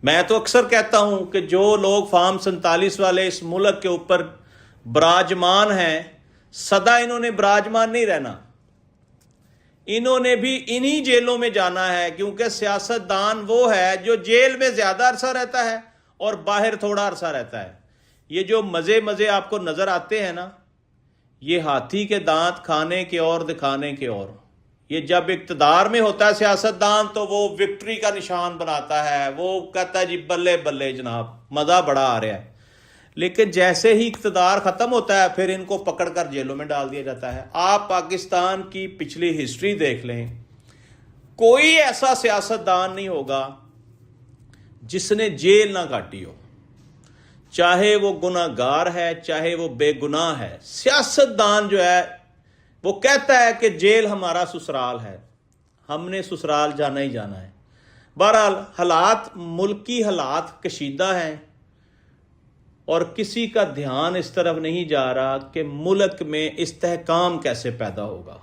میں تو اکثر کہتا ہوں کہ جو لوگ فارم 47 والے اس ملک کے اوپر براجمان ہیں، سدا انہوں نے براجمان نہیں رہنا، انہوں نے بھی انہی جیلوں میں جانا ہے، کیونکہ سیاست دان وہ ہے جو جیل میں زیادہ عرصہ رہتا ہے اور باہر تھوڑا عرصہ رہتا ہے۔ یہ جو مزے آپ کو نظر آتے ہیں نا، یہ ہاتھی کے دانت کھانے کے اور دکھانے کے اور۔ یہ جب اقتدار میں ہوتا ہے سیاست دان تو وہ وکٹری کا نشان بناتا ہے، وہ کہتا ہے جی بلے بلے جناب مزہ بڑا آ رہا ہے، لیکن جیسے ہی اقتدار ختم ہوتا ہے پھر ان کو پکڑ کر جیلوں میں ڈال دیا جاتا ہے۔ آپ پاکستان کی پچھلی ہسٹری دیکھ لیں، کوئی ایسا سیاست دان نہیں ہوگا جس نے جیل نہ کاٹی ہو، چاہے وہ گناہ گار ہے چاہے وہ بے گناہ ہے۔ سیاست دان جو ہے وہ کہتا ہے کہ جیل ہمارا سسرال ہے، ہم نے سسرال جانا ہی جانا ہے۔ بہرحال ملکی حالات کشیدہ ہیں اور کسی کا دھیان اس طرف نہیں جا رہا کہ ملک میں استحکام کیسے پیدا ہوگا۔